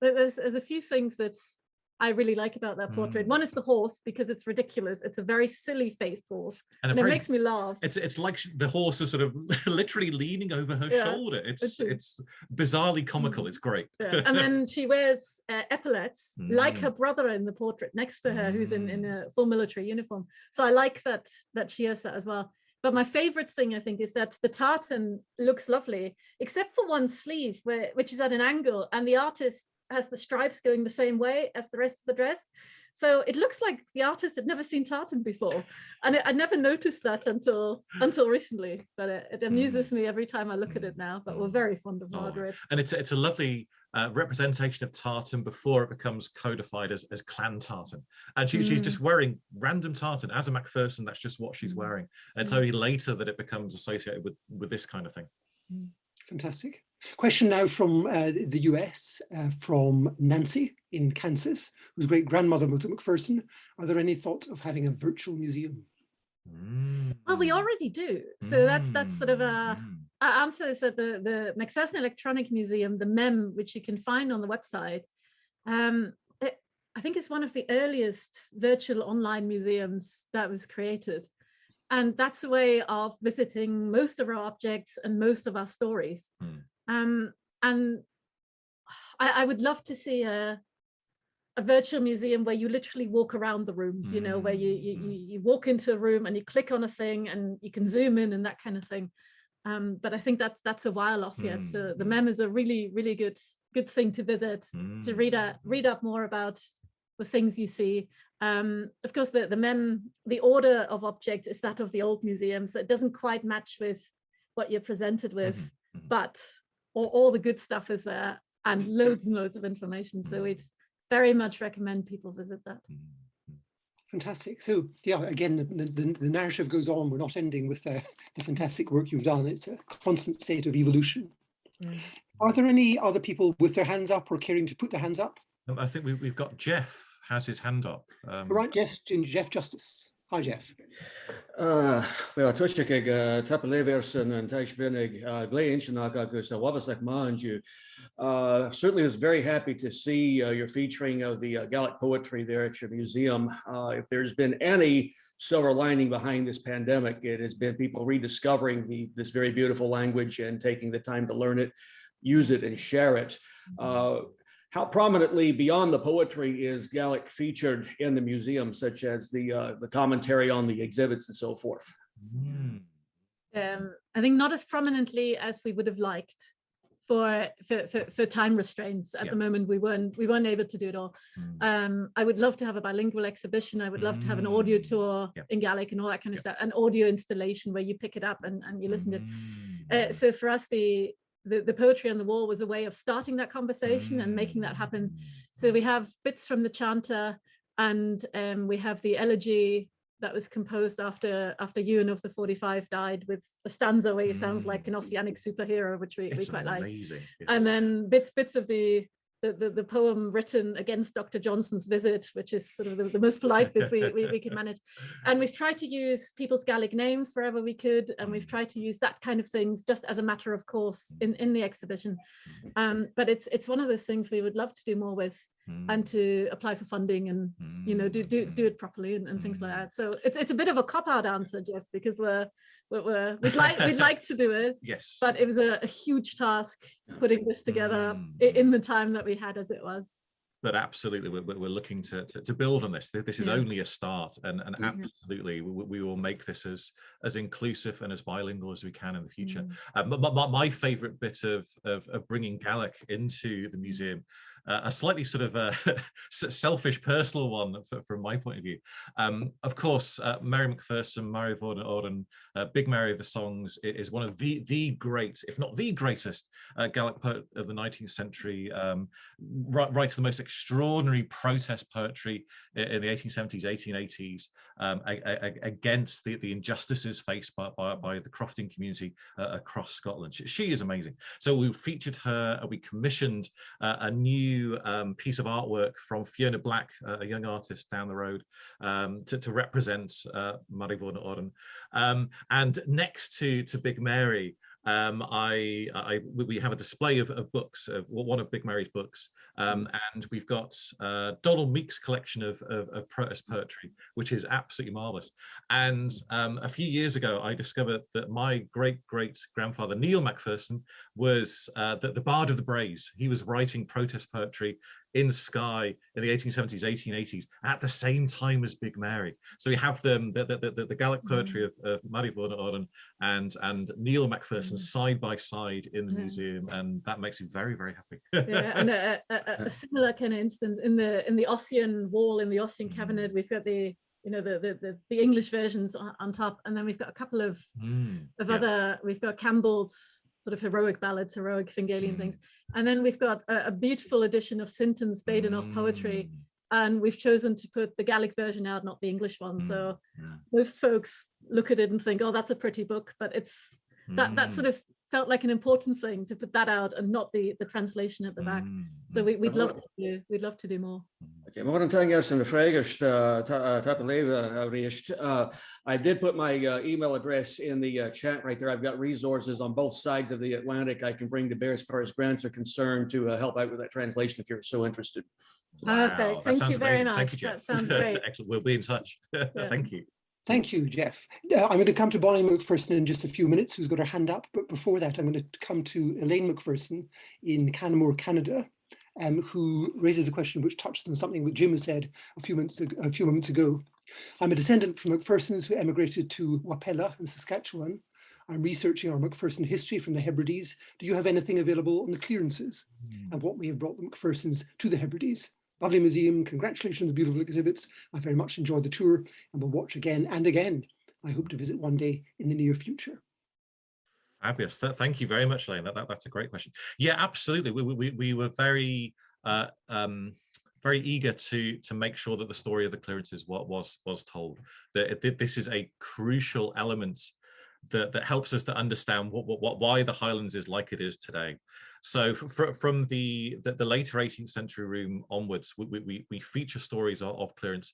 Speaker 2: there's a few things that's I really like about that portrait. One is the horse, because it's ridiculous. It's a very silly faced horse, and it makes me laugh.
Speaker 8: It's like the horse is sort of literally leaning over her shoulder. It's bizarrely comical. It's great.
Speaker 2: And then she wears epaulets like her brother in the portrait next to her, who's in a full military uniform. So I like that she has that as well. But my favorite thing, I think, is that the tartan looks lovely, except for one sleeve, which is at an angle, and the artist has the stripes going the same way as the rest of the dress. So it looks like the artist had never seen tartan before. And I never noticed that until recently, but it amuses me every time I look at it now. But we're very fond of Margaret.
Speaker 8: And it's a lovely representation of tartan before it becomes codified as clan tartan. And she's just wearing random tartan. As a Macpherson, that's just what she's wearing. And it's only later that it becomes associated with this kind of thing.
Speaker 1: Fantastic. Question now from the US, from Nancy in Kansas, whose great grandmother was at Macpherson. Are there any thoughts of having a virtual museum?
Speaker 2: Well, we already do. So that's sort of our answer is that the Macpherson Electronic Museum, the MEM, which you can find on the website, I think it's one of the earliest virtual online museums that was created. And that's a way of visiting most of our objects and most of our stories. And I would love to see a virtual museum where you literally walk around the rooms, you know, where you walk into a room and you click on a thing and you can zoom in and that kind of thing. But I think that's a while off yet. So the MEM is a really, really good thing to visit, to read up more about the things you see. Of course, the MEM, the order of objects is that of the old museum, so it doesn't quite match with what you're presented with, but all the good stuff is there and loads and loads of information. So we'd very much recommend people visit that.
Speaker 1: Fantastic. So yeah, again, the narrative goes on. We're not ending with the fantastic work you've done. It's a constant state of evolution. Are there any other people with their hands up or caring to put their hands up?
Speaker 8: I think we've got Jeff has his hand up.
Speaker 1: Right, yes, Jeff Justice. Hi, Jeff.
Speaker 9: Well, tuisig tapaleversen and taishbenig glay agus wavasek manju. Certainly was very happy to see your featuring of the Gaelic poetry there at your museum. If there's been any silver lining behind this pandemic, it has been people rediscovering this very beautiful language and taking the time to learn it, use it, and share it. How prominently beyond the poetry is Gaelic featured in the museum, such as the commentary on the exhibits and so forth?
Speaker 2: I think not as prominently as we would have liked for time restraints. At the moment, we weren't able to do it all. I would love to have a bilingual exhibition. I would love to have an audio tour in Gaelic and all that kind of stuff, an audio installation where you pick it up and you listen to it. So for us, the poetry on the wall was a way of starting that conversation and making that happen. So we have bits from the chanter, and we have the elegy that was composed after Ewan of the 45 died, with a stanza where he sounds like an Ossianic superhero, which we quite like. Yes. And then bits of the poem written against Dr. Johnson's visit, which is sort of the most polite bit we can manage. And we've tried to use people's Gaelic names wherever we could, and we've tried to use that kind of things just as a matter of course in the exhibition. But it's one of those things we would love to do more with, and to apply for funding and do it properly and things like that. So it's a bit of a cop-out answer, Jeff, because we'd like to do it.
Speaker 8: Yes.
Speaker 2: But it was a huge task putting this together in the time that we had as it was.
Speaker 8: but absolutely, we're looking to build on this. This is only a start, and absolutely, we will make this as inclusive and as bilingual as we can in the future. My favourite bit of bringing Gaelic into the museum, a slightly sort of selfish, personal one from my point of view. Of course, Mary Macpherson, Mary Vaughan Oren, Big Mary of the Songs is one of the great, if not the greatest, Gaelic poet of the 19th century. Writes the most extraordinary protest poetry in the 1870s, 1880s against the injustices faced by the crofting community across Scotland. She is amazing. So we featured her, we commissioned a new piece of artwork from Fiona Black, a young artist down the road, to represent Mary Vaughan Oren. And next to Big Mary, we have a display of books, of one of Big Mary's books, and we've got Donald Meek's collection of protest poetry, which is absolutely marvelous. And a few years ago, I discovered that my great-great-grandfather, Neil Macpherson, was the Bard of the Braes. He was writing protest poetry in Skye in the 1870s, 1880s, at the same time as Big Mary. So we have the Gaelic poetry of Mary Vaughan Oren and Neil Macpherson side by side in the museum, and that makes me very, very happy.
Speaker 2: And a similar kind of instance in the Ossian wall, in the Ossian cabinet, we've got the English versions on top, and then we've got a couple of other. We've got Campbell's sort of heroic ballads, heroic Fingalian things, and then we've got a beautiful edition of Sinton's Badenoch poetry, and we've chosen to put the Gaelic version out, not the English one. So most folks look at it and think, oh, that's a pretty book, but it's that sort of felt like an important thing to put that out and not the translation at the back. So we'd love to do more.
Speaker 9: Okay, I did put my email address in the chat right there. I've got resources on both sides of the Atlantic I can bring to bear as far as grants are concerned to help out with that translation if you're so interested.
Speaker 2: Perfect. Thank you very much.
Speaker 8: Thank you, Jeff.
Speaker 2: That sounds great.
Speaker 8: Excellent. We'll be in touch. Thank you.
Speaker 1: Thank you, Jeff. I'm going to come to Bonnie Macpherson in just a few minutes, who's got her hand up. But before that, I'm going to come to Elaine Macpherson in Canmore, Canada, who raises a question which touches on something that Jim has said a few moments ago. I'm a descendant from Macphersons who emigrated to Wapella in Saskatchewan. I'm researching our Macpherson history from the Hebrides. Do you have anything available on the clearances and what may have brought the Macphersons to the Hebrides? Lovely museum, congratulations on the beautiful exhibits. I very much enjoyed the tour and will watch again and again. I hope to visit one day in the near future.
Speaker 8: Fabulous. Thank you very much, Elaine. That's a great question. Yeah, absolutely. We were very very eager to make sure that the story of the clearances was told. That this is a crucial element that helps us to understand why the Highlands is like it is today. So from the later 18th century room onwards, we feature stories of clearance,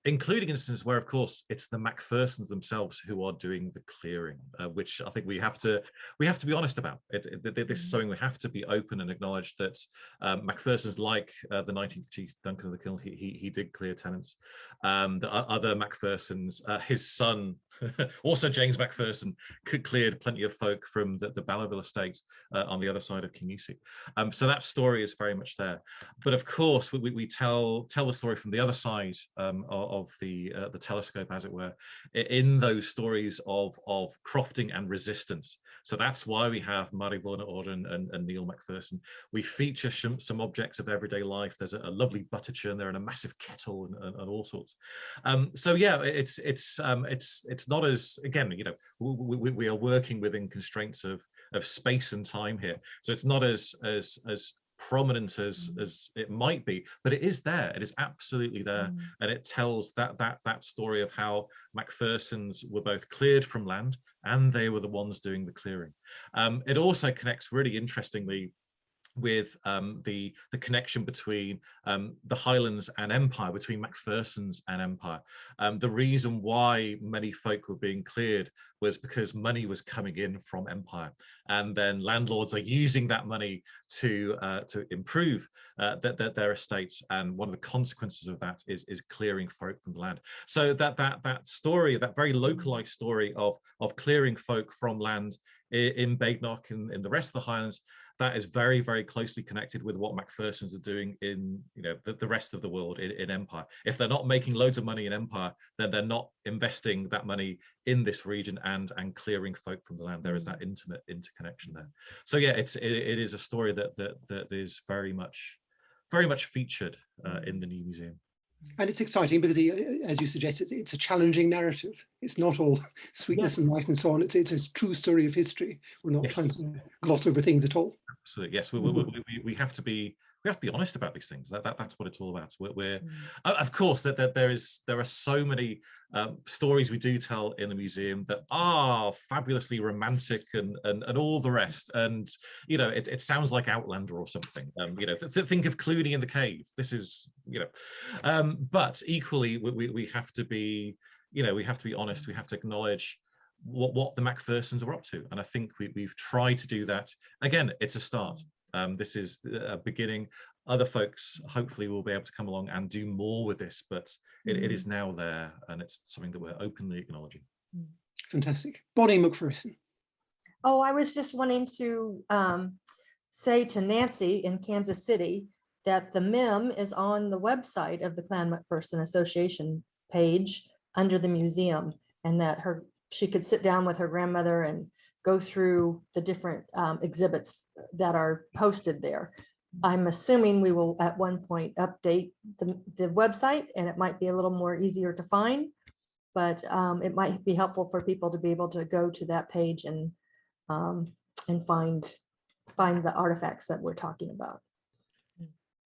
Speaker 8: including instances where, of course, it's the Macphersons themselves who are doing the clearing, which I think we have to be honest about. This is something we have to be open and acknowledge that Macphersons, like the 19th chief Duncan of the Kiln, he did clear tenants. The other Macphersons, his son, also James Macpherson, cleared plenty of folk from the Ballaville estate on the other side of Kingeasy. So that story is very much there. But of course, we tell the story from the other side of the telescope, as it were, in those stories of crofting and resistance. So that's why we have Mary Vaughan Oren and Neil Macpherson. We feature some objects of everyday life. There's a lovely butter churn there and a massive kettle and all sorts. So yeah, it's not as, again, you know, we are working within constraints of space and time here. So it's not as prominent as it might be, but it is there. It is absolutely there, and it tells that story of how Macphersons were both cleared from land and they were the ones doing the clearing. It also connects really interestingly with the connection between the Highlands and Empire, between Macphersons and Empire. The reason why many folk were being cleared was because money was coming in from Empire, and then landlords are using that money to improve their estates, and one of the consequences of that is clearing folk from the land. So that story, that very localized story of clearing folk from land in Badenoch and in the rest of the Highlands, that is very, very closely connected with what Macphersons are doing in, you know, the rest of the world in Empire. If they're not making loads of money in Empire, then they're not investing that money in this region and clearing folk from the land. There is that intimate interconnection there. So yeah, it is a story that is very much featured in the new museum.
Speaker 1: And it's exciting because, as you suggest, it's a challenging narrative. It's not all sweetness and light and so on. It's a true story of history. We're not trying to gloss over things at all.
Speaker 8: Absolutely, yes. We have to be honest about these things. That's what it's all about. We're of course that there are so many stories we do tell in the museum that are fabulously romantic and all the rest. And you know, it sounds like Outlander or something. You know, think of Clooney in the cave. This is, you know, but equally we have to be, you know, we have to be honest. We have to acknowledge what the Macphersons are up to, and I think we've tried to do that. Again, it's a start. This is a beginning. Other folks hopefully will be able to come along and do more with this, but it is now there, and it's something that we're openly acknowledging.
Speaker 1: Fantastic. Bonnie Macpherson.
Speaker 10: Oh, I was just wanting to say to Nancy in Kansas City that the MIM is on the website of the Clan Macpherson Association page under the museum, and that she could sit down with her grandmother and go through the different exhibits that are posted there. I'm assuming we will at one point update the website, and it might be a little more easier to find, but it might be helpful for people to be able to go to that page and find the artifacts that we're talking about.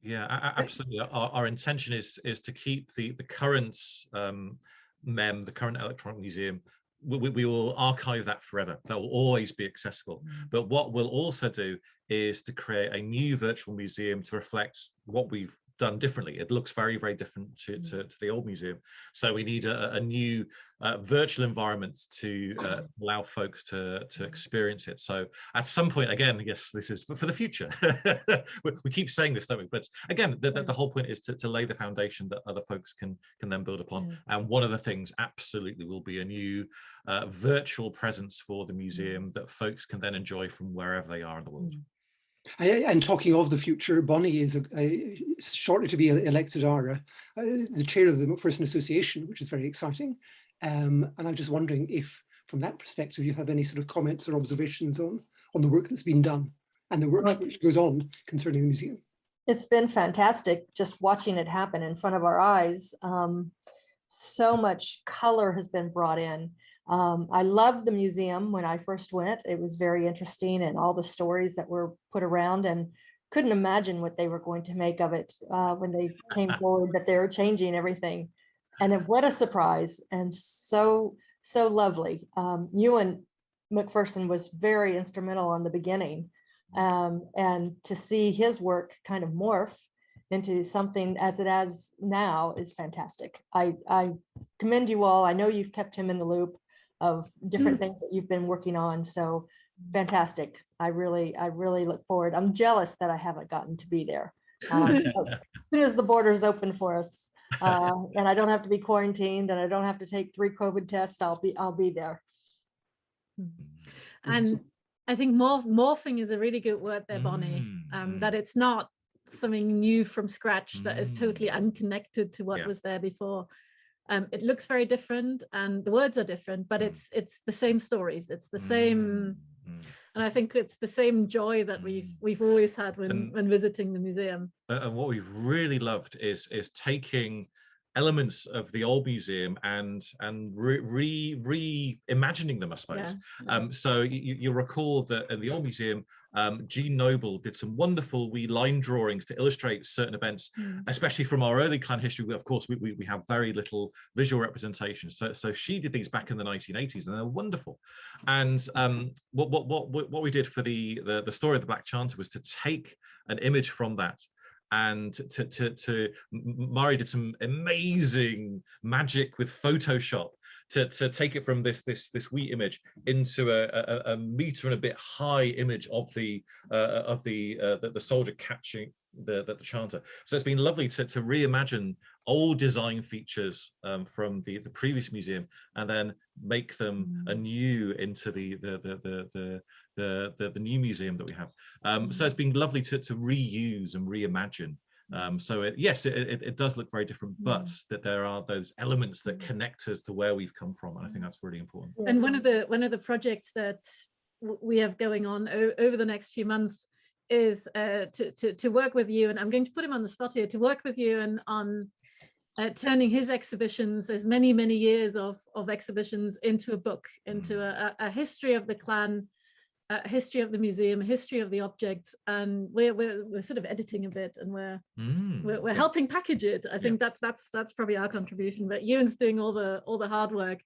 Speaker 8: Yeah, absolutely. Our intention is to keep the current MEM, the current electronic museum. We will archive that forever. That will always be accessible. But what we'll also do is to create a new virtual museum to reflect what we've done differently. It looks very, very different to the old museum. So we need a new virtual environment to allow folks to experience it. So at some point, again, yes, this is for the future. we keep saying this, don't we? But again, the whole point is to lay the foundation that other folks can then build upon. And one of the things absolutely will be a new virtual presence for the museum that folks can then enjoy from wherever they are in the world.
Speaker 1: And talking of the future, Bonnie is shortly to be elected ARA, the chair of the Macpherson Association, which is very exciting. And I'm just wondering if, from that perspective, you have any sort of comments or observations on the work that's been done and the work which goes on concerning the museum.
Speaker 10: It's been fantastic just watching it happen in front of our eyes. So much color has been brought in. I loved the museum when I first went. It was very interesting, and all the stories that were put around, and couldn't imagine what they were going to make of it when they came forward, that they were changing everything. And what a surprise, and so lovely. Ewan Macpherson was very instrumental in the beginning, and to see his work kind of morph into something as it is now is fantastic. I commend you all. I know you've kept him in the loop of different things that you've been working on. So fantastic. I really look forward. I'm jealous that I haven't gotten to be there. As soon as the borders open for us, and I don't have to be quarantined and I don't have to take 3 COVID tests, I'll be there.
Speaker 2: And I think morphing is a really good word there, Bonnie, that it's not something new from scratch that is totally unconnected to what was there before. It looks very different and the words are different, but it's the same stories. It's the same, and I think it's the same joy that we've always had when visiting the museum.
Speaker 8: And what we've really loved is taking elements of the old museum and reimagining them, I suppose. Yeah. So you'll recall that in the old museum, Jean Noble did some wonderful wee line drawings to illustrate certain events, especially from our early clan history. Of course, we have very little visual representation. So she did these back in the 1980s, and they're wonderful. And what we did for the story of the Black Chanter was to take an image from that, and Murray did some amazing magic with Photoshop to take it from this wee image into a meter and a bit high image of the soldier catching the chanter. So it's been lovely to reimagine old design features from the previous museum and then make them anew into the new museum that we have. So it's been lovely to reuse and reimagine. So yes, it does look very different, but that there are those elements that connect us to where we've come from, and I think that's really important.
Speaker 2: And one of the projects that we have going on over the next few months is to work with you, and I'm going to put him on the spot here, to work with you and on turning his exhibitions, as many years of exhibitions, into a book, into a history of the clan, a history of the museum, a history of the objects, and we're sort of editing a bit, and we're helping package it. I think that's probably our contribution, but Ewan's doing all the hard work,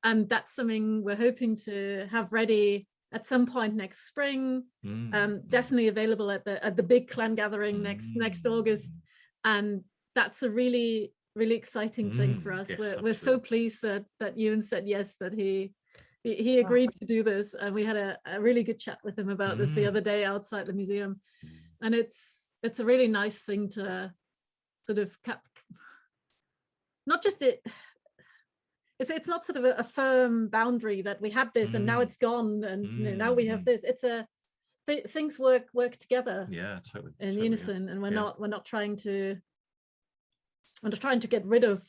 Speaker 2: and that's something we're hoping to have ready at some point next spring. Definitely available at the big clan gathering next August, and that's a really exciting thing for us.
Speaker 8: Yes,
Speaker 2: we're so pleased that Ewan said yes, that he agreed to do this, and we had a really good chat with him about this the other day outside the museum, and it's a really nice thing to sort of not just it's not sort of a firm boundary that we had this and now it's gone, and now we have this. It's things work together,
Speaker 8: totally,
Speaker 2: in unison, and we're not trying to get rid of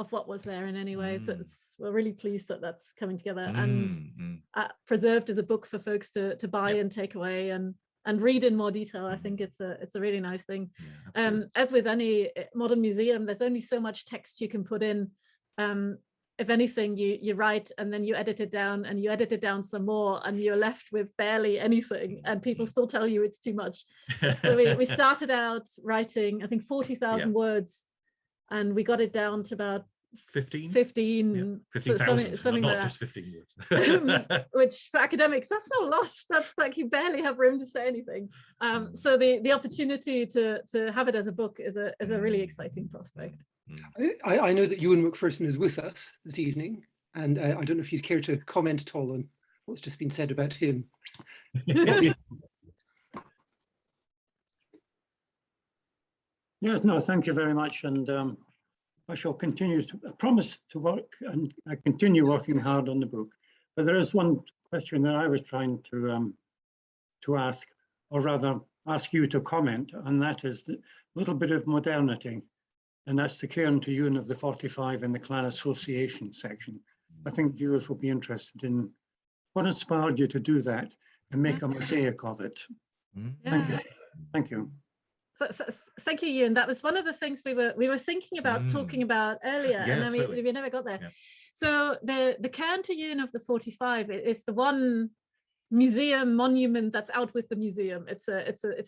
Speaker 2: what was there in any way. So we're really pleased that that's coming together and preserved as a book for folks to buy and take away and read in more detail. I think it's a really nice thing. As with any modern museum, there's only so much text you can put in. If anything, you write and then you edit it down and you edit it down some more, and you're left with barely anything, and people still tell you it's too much. So we started out writing, I think, 40,000 words, and we got it down to about 15,000, something
Speaker 8: not
Speaker 2: like
Speaker 8: just 15
Speaker 2: words. Which for academics, that's not a lot. That's like you barely have room to say anything. So the opportunity to have it as a book is a really exciting prospect.
Speaker 1: I know that Ewan Macpherson is with us this evening, and I don't know if you'd care to comment at all on what's just been said about him.
Speaker 11: Yes, no, thank you very much, and I shall continue to promise to work and continue working hard on the book. But there is one question that I was trying to ask, or rather ask you to comment, and that is the little bit of modernity. And that's the Cairn to Ewan of the 45 in the Clan Association section. I think viewers will be interested in what inspired you to do that and make a mosaic of it. Thank you. Thank you.
Speaker 2: Thank you, Ewan. That was one of the things we were thinking about talking about earlier, and then we never got there. So the Cairn to Ewan of the 45 is the one museum monument that's out with the museum. It's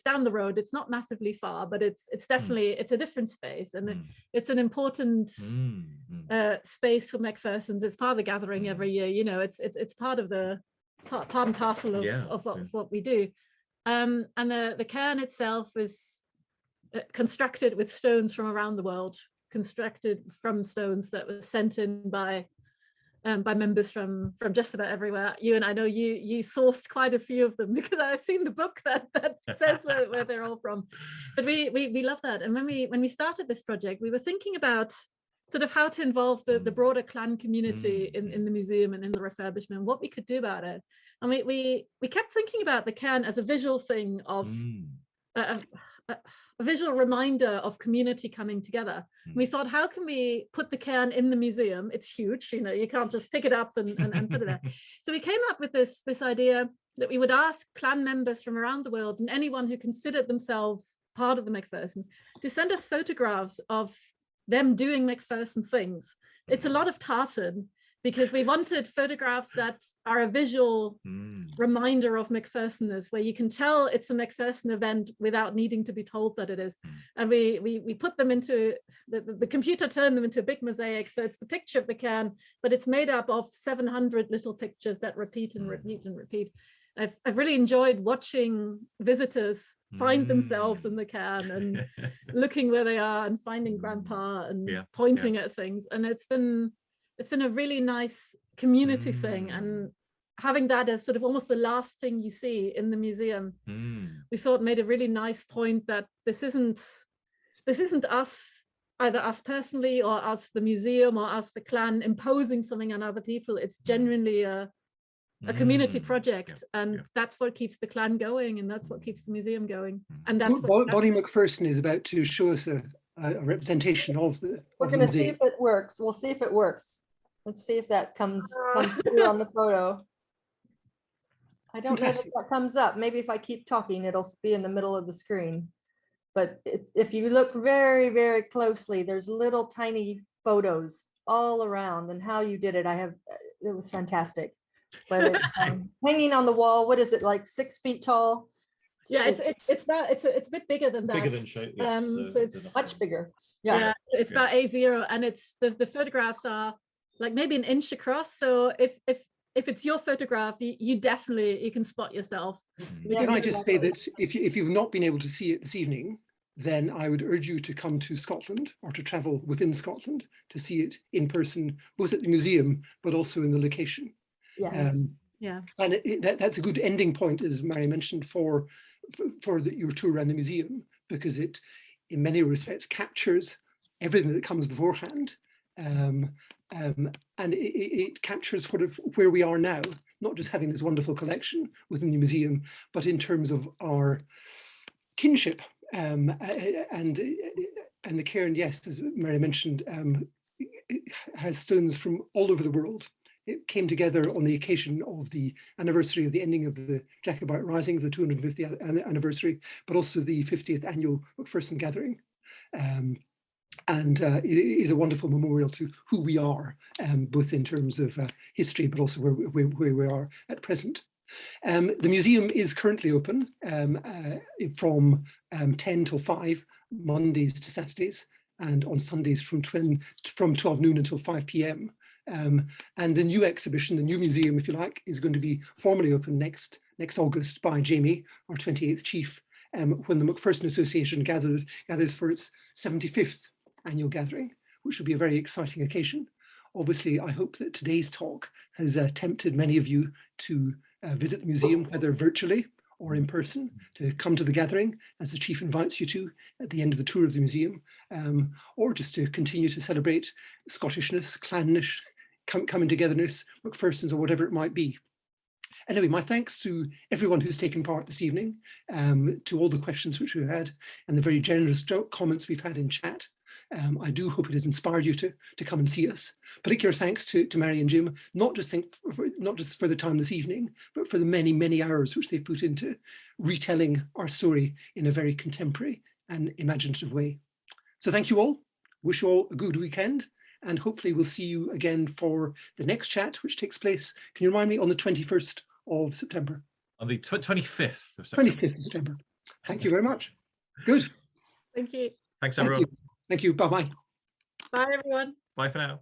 Speaker 2: down the road. It's not massively far, but it's definitely it's a different space, and it's an important space for Macpherson's. It's part of the gathering every year. You know, it's part of the part and parcel of what we do. And the cairn itself is constructed with stones from around the world, constructed from stones that were sent in by members from just about everywhere. Ewan, I know you sourced quite a few of them because I've seen the book that says where they're all from. But we love that. And when we started this project, we were thinking about sort of how to involve the broader clan community in the museum and in the refurbishment, what we could do about it. And we kept thinking about the cairn as a visual thing of a visual reminder of community coming together. We thought, how can we put the cairn in the museum? It's huge, you know, you can't just pick it up and put it there. So we came up with this idea that we would ask clan members from around the world and anyone who considered themselves part of the Macpherson to send us photographs of them doing Macpherson things. It's a lot of tartan, because we wanted photographs that are a visual reminder of Macphersoners, where you can tell it's a Macpherson event without needing to be told that it is. And we put them into, the computer turned them into a big mosaic. So it's the picture of the cairn, but it's made up of 700 little pictures that repeat and repeat and repeat. I've really enjoyed watching visitors find themselves in the cairn and looking where they are and finding Grandpa and pointing at things. And it's been a really nice community thing, and having that as sort of almost the last thing you see in the museum, we thought made a really nice point that this isn't us either us personally or us the museum or us the clan imposing something on other people. It's genuinely a community project, and that's what keeps the clan going, and that's what keeps the museum going. And that's what
Speaker 1: Bonnie McPherson is about to show us a representation of the.
Speaker 10: We're going to see if it works. We'll see if it works. Let's see if that comes through on the photo. I don't know if that comes up. Maybe if I keep talking, it'll be in the middle of the screen. But if you look very, very closely, there's little tiny photos all around, and how you did it, it was fantastic. But it's hanging on the wall. What is it, like 6 feet tall?
Speaker 2: Yeah, it's a bit bigger than that.
Speaker 8: Bigger than shape. Yes,
Speaker 2: so it's
Speaker 10: much bigger.
Speaker 2: Yeah, it's about A0, and it's the photographs are like maybe an inch across. So if it's your photograph, you definitely can spot yourself.
Speaker 1: Can I just say that if you've not been able to see it this evening, then I would urge you to come to Scotland or to travel within Scotland to see it in person, both at the museum but also in the location.
Speaker 10: Yes.
Speaker 1: And that's a good ending point, as Mary mentioned, for your tour around the museum, because it, in many respects, captures everything that comes beforehand, and it captures where we are now, not just having this wonderful collection within the museum, but in terms of our kinship and the cairn. Yes, as Mary mentioned, has stones from all over the world. It came together on the occasion of the anniversary of the ending of the Jacobite Risings, the 250th anniversary, but also the 50th annual Macpherson Gathering. It is a wonderful memorial to who we are, both in terms of history, but also where we are at present. The museum is currently open from 10 till 5, Mondays to Saturdays, and on Sundays from 12 noon until 5 p.m. And the new exhibition, the new museum, if you like, is going to be formally open next August by Jamie, our 28th chief, when the Macpherson Association gathers for its 75th annual gathering, which will be a very exciting occasion. Obviously, I hope that today's talk has tempted many of you to visit the museum, whether virtually or in person, to come to the gathering, as the chief invites you to at the end of the tour of the museum, or just to continue to celebrate Scottishness, clannish, coming togetherness, Macpherson's, or whatever it might be. Anyway, my thanks to everyone who's taken part this evening, to all the questions which we've had, and the very generous comments we've had in chat. I do hope it has inspired you to come and see us. Particular thanks to Mary and Jim, not just for the time this evening, but for the many, many hours which they've put into retelling our story in a very contemporary and imaginative way. So thank you all. Wish you all a good weekend, and hopefully we'll see you again for the next chat, which takes place, can you remind me, on the 21st of September?
Speaker 8: On the 25th of September.
Speaker 1: 25th of September. Thank you very much. Good.
Speaker 2: Thank you.
Speaker 8: Thanks, everyone.
Speaker 1: Thank you. Bye-bye.
Speaker 2: Bye, everyone.
Speaker 8: Bye for now.